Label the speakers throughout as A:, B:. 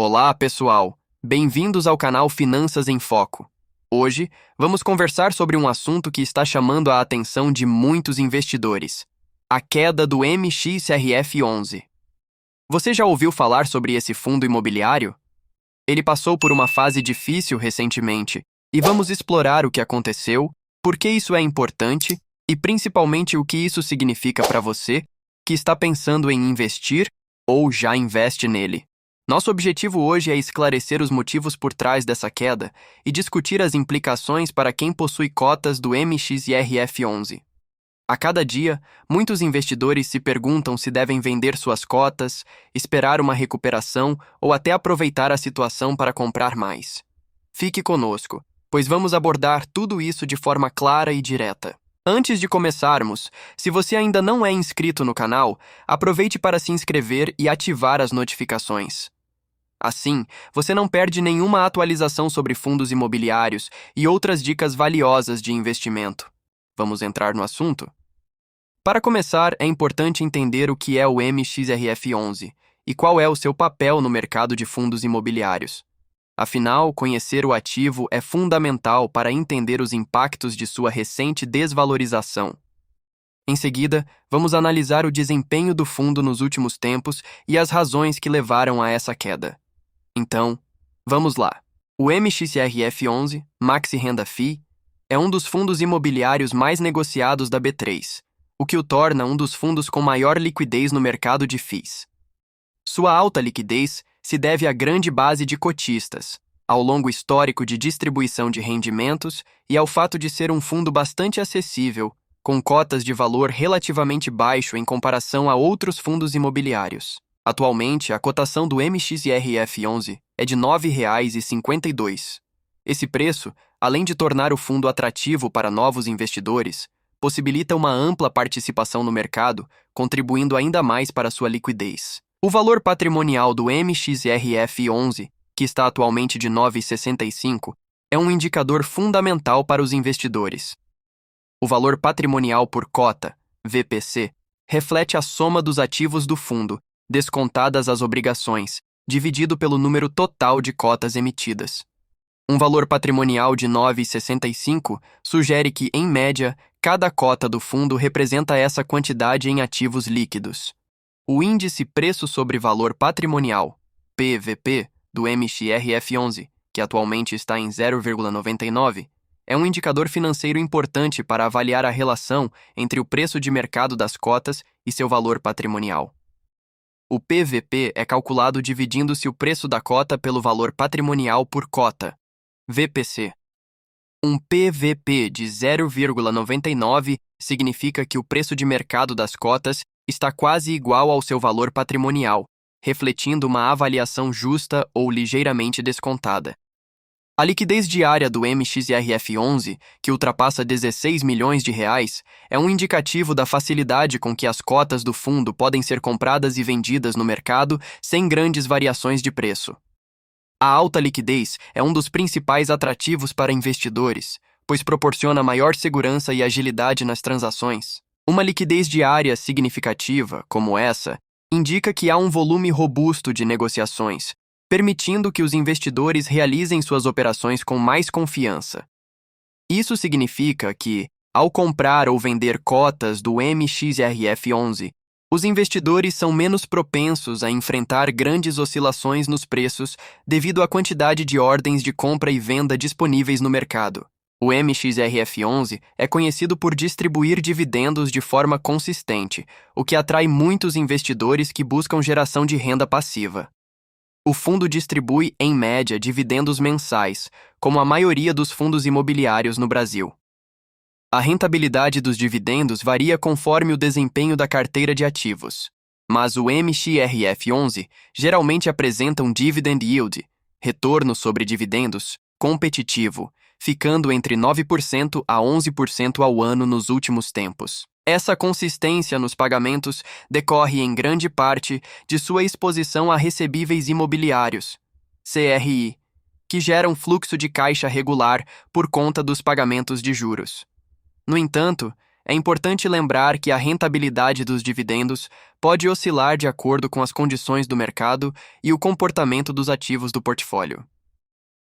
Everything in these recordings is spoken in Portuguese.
A: Olá, pessoal! Bem-vindos ao canal Finanças em Foco. Hoje, vamos conversar sobre um assunto que está chamando a atenção de muitos investidores: a queda do MXRF11. Você já ouviu falar sobre esse fundo imobiliário? Ele passou por uma fase difícil recentemente e vamos explorar o que aconteceu, por que isso é importante e principalmente o que isso significa para você que está pensando em investir ou já investe nele. Nosso objetivo hoje é esclarecer os motivos por trás dessa queda e discutir as implicações para quem possui cotas do MXRF11. A cada dia, muitos investidores se perguntam se devem vender suas cotas, esperar uma recuperação ou até aproveitar a situação para comprar mais. Fique conosco, pois vamos abordar tudo isso de forma clara e direta. Antes de começarmos, se você ainda não é inscrito no canal, aproveite para se inscrever e ativar as notificações. Assim, você não perde nenhuma atualização sobre fundos imobiliários e outras dicas valiosas de investimento. Vamos entrar no assunto? Para começar, é importante entender o que é o MXRF11 e qual é o seu papel no mercado de fundos imobiliários. Afinal, conhecer o ativo é fundamental para entender os impactos de sua recente desvalorização. Em seguida, vamos analisar o desempenho do fundo nos últimos tempos e as razões que levaram a essa queda. Então, vamos lá. O MXRF11, Maxi Renda FI, é um dos fundos imobiliários mais negociados da B3, o que o torna um dos fundos com maior liquidez no mercado de FIIs. Sua alta liquidez se deve à grande base de cotistas, ao longo histórico de distribuição de rendimentos e ao fato de ser um fundo bastante acessível, com cotas de valor relativamente baixo em comparação a outros fundos imobiliários. Atualmente, a cotação do MXRF11 é de R$ 9,52. Esse preço, além de tornar o fundo atrativo para novos investidores, possibilita uma ampla participação no mercado, contribuindo ainda mais para sua liquidez. O valor patrimonial do MXRF11, que está atualmente de R$ 9,65, é um indicador fundamental para os investidores. O valor patrimonial por cota, VPC, reflete a soma dos ativos do fundo, descontadas as obrigações, dividido pelo número total de cotas emitidas. Um valor patrimonial de R$ 9,65 sugere que, em média, cada cota do fundo representa essa quantidade em ativos líquidos. O índice Preço sobre Valor Patrimonial, PVP, do MXRF11, que atualmente está em 0,99, é um indicador financeiro importante para avaliar a relação entre o preço de mercado das cotas e seu valor patrimonial. O PVP é calculado dividindo-se o preço da cota pelo valor patrimonial por cota, VPC. Um PVP de 0,99 significa que o preço de mercado das cotas está quase igual ao seu valor patrimonial, refletindo uma avaliação justa ou ligeiramente descontada. A liquidez diária do MXRF11, que ultrapassa R$ 16 milhões, é um indicativo da facilidade com que as cotas do fundo podem ser compradas e vendidas no mercado sem grandes variações de preço. A alta liquidez é um dos principais atrativos para investidores, pois proporciona maior segurança e agilidade nas transações. Uma liquidez diária significativa, como essa, indica que há um volume robusto de negociações, permitindo que os investidores realizem suas operações com mais confiança. Isso significa que, ao comprar ou vender cotas do MXRF11, os investidores são menos propensos a enfrentar grandes oscilações nos preços devido à quantidade de ordens de compra e venda disponíveis no mercado. O MXRF11 é conhecido por distribuir dividendos de forma consistente, o que atrai muitos investidores que buscam geração de renda passiva. O fundo distribui, em média, dividendos mensais, como a maioria dos fundos imobiliários no Brasil. A rentabilidade dos dividendos varia conforme o desempenho da carteira de ativos, mas o MXRF11 geralmente apresenta um dividend yield, retorno sobre dividendos, competitivo, ficando entre 9% a 11% ao ano nos últimos tempos. Essa consistência nos pagamentos decorre em grande parte de sua exposição a recebíveis imobiliários, CRI, que geram fluxo de caixa regular por conta dos pagamentos de juros. No entanto, é importante lembrar que a rentabilidade dos dividendos pode oscilar de acordo com as condições do mercado e o comportamento dos ativos do portfólio.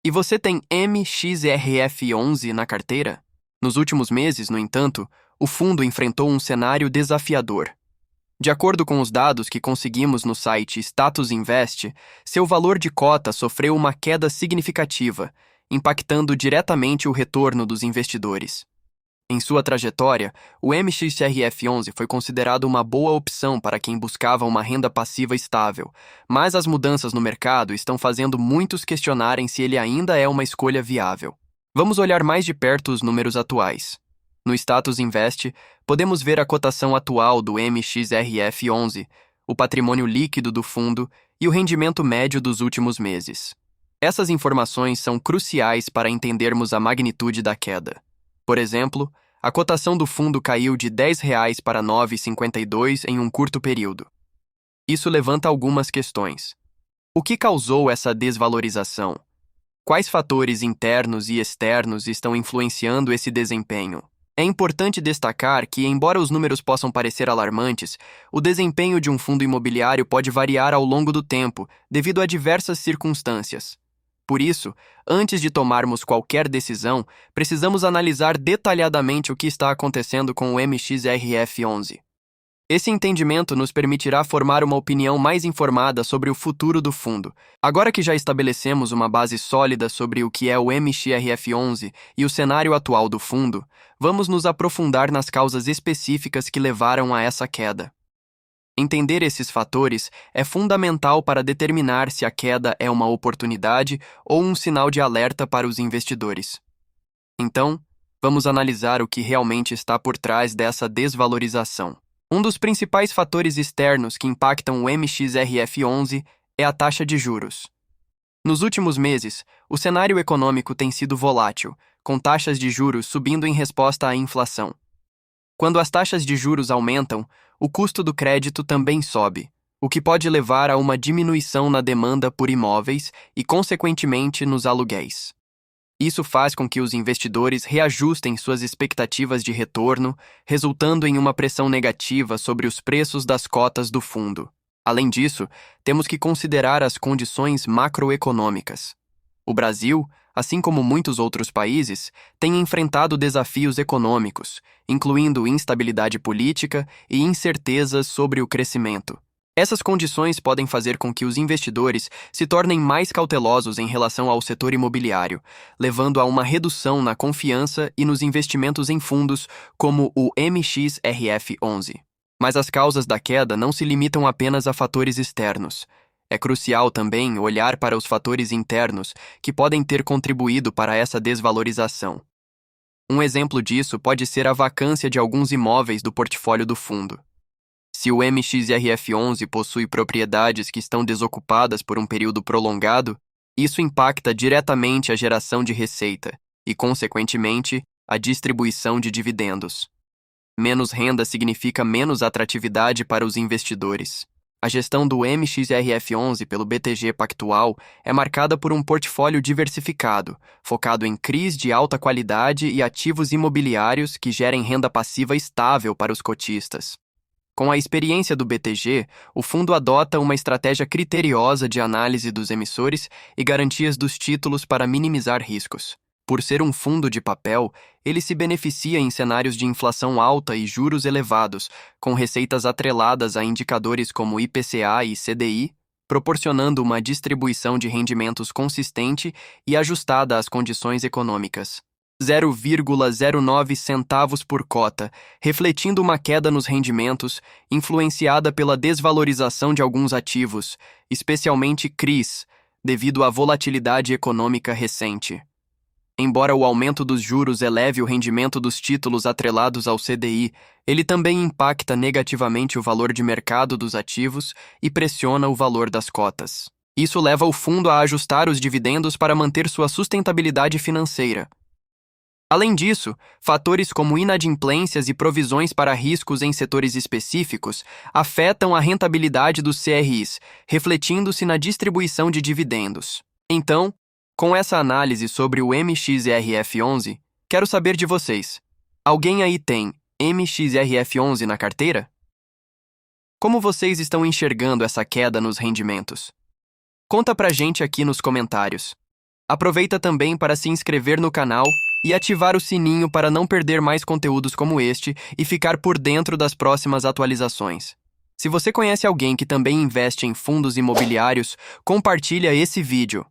A: E você tem MXRF11 na carteira? Nos últimos meses, no entanto, o fundo enfrentou um cenário desafiador. De acordo com os dados que conseguimos no site Status Invest, seu valor de cota sofreu uma queda significativa, impactando diretamente o retorno dos investidores. Em sua trajetória, o MXRF11 foi considerado uma boa opção para quem buscava uma renda passiva estável, mas as mudanças no mercado estão fazendo muitos questionarem se ele ainda é uma escolha viável. Vamos olhar mais de perto os números atuais. No Status Invest, podemos ver a cotação atual do MXRF11, o patrimônio líquido do fundo e o rendimento médio dos últimos meses. Essas informações são cruciais para entendermos a magnitude da queda. Por exemplo, a cotação do fundo caiu de R$ 10 para R$ 9,52 em um curto período. Isso levanta algumas questões. O que causou essa desvalorização? Quais fatores internos e externos estão influenciando esse desempenho? É importante destacar que, embora os números possam parecer alarmantes, o desempenho de um fundo imobiliário pode variar ao longo do tempo, devido a diversas circunstâncias. Por isso, antes de tomarmos qualquer decisão, precisamos analisar detalhadamente o que está acontecendo com o MXRF11. Esse entendimento nos permitirá formar uma opinião mais informada sobre o futuro do fundo. Agora que já estabelecemos uma base sólida sobre o que é o MXRF11 e o cenário atual do fundo, vamos nos aprofundar nas causas específicas que levaram a essa queda. Entender esses fatores é fundamental para determinar se a queda é uma oportunidade ou um sinal de alerta para os investidores. Então, vamos analisar o que realmente está por trás dessa desvalorização. Um dos principais fatores externos que impactam o MXRF11 é a taxa de juros. Nos últimos meses, o cenário econômico tem sido volátil, com taxas de juros subindo em resposta à inflação. Quando as taxas de juros aumentam, o custo do crédito também sobe, o que pode levar a uma diminuição na demanda por imóveis e, consequentemente, nos aluguéis. Isso faz com que os investidores reajustem suas expectativas de retorno, resultando em uma pressão negativa sobre os preços das cotas do fundo. Além disso, temos que considerar as condições macroeconômicas. O Brasil, assim como muitos outros países, tem enfrentado desafios econômicos, incluindo instabilidade política e incertezas sobre o crescimento. Essas condições podem fazer com que os investidores se tornem mais cautelosos em relação ao setor imobiliário, levando a uma redução na confiança e nos investimentos em fundos como o MXRF11. Mas as causas da queda não se limitam apenas a fatores externos. É crucial também olhar para os fatores internos que podem ter contribuído para essa desvalorização. Um exemplo disso pode ser a vacância de alguns imóveis do portfólio do fundo. Se o MXRF11 possui propriedades que estão desocupadas por um período prolongado, isso impacta diretamente a geração de receita e, consequentemente, a distribuição de dividendos. Menos renda significa menos atratividade para os investidores. A gestão do MXRF11 pelo BTG Pactual é marcada por um portfólio diversificado, focado em CRIs de alta qualidade e ativos imobiliários que gerem renda passiva estável para os cotistas. Com a experiência do BTG, o fundo adota uma estratégia criteriosa de análise dos emissores e garantias dos títulos para minimizar riscos. Por ser um fundo de papel, ele se beneficia em cenários de inflação alta e juros elevados, com receitas atreladas a indicadores como IPCA e CDI, proporcionando uma distribuição de rendimentos consistente e ajustada às condições econômicas. 0,09 centavos por cota, refletindo uma queda nos rendimentos, influenciada pela desvalorização de alguns ativos, especialmente CRIs, devido à volatilidade econômica recente. Embora o aumento dos juros eleve o rendimento dos títulos atrelados ao CDI, ele também impacta negativamente o valor de mercado dos ativos e pressiona o valor das cotas. Isso leva o fundo a ajustar os dividendos para manter sua sustentabilidade financeira. Além disso, fatores como inadimplências e provisões para riscos em setores específicos afetam a rentabilidade dos CRIs, refletindo-se na distribuição de dividendos. Então, com essa análise sobre o MXRF11, quero saber de vocês. Alguém aí tem MXRF11 na carteira? Como vocês estão enxergando essa queda nos rendimentos? Conta pra gente aqui nos comentários. Aproveita também para se inscrever no canal e ativar o sininho para não perder mais conteúdos como este e ficar por dentro das próximas atualizações. Se você conhece alguém que também investe em fundos imobiliários, compartilha esse vídeo.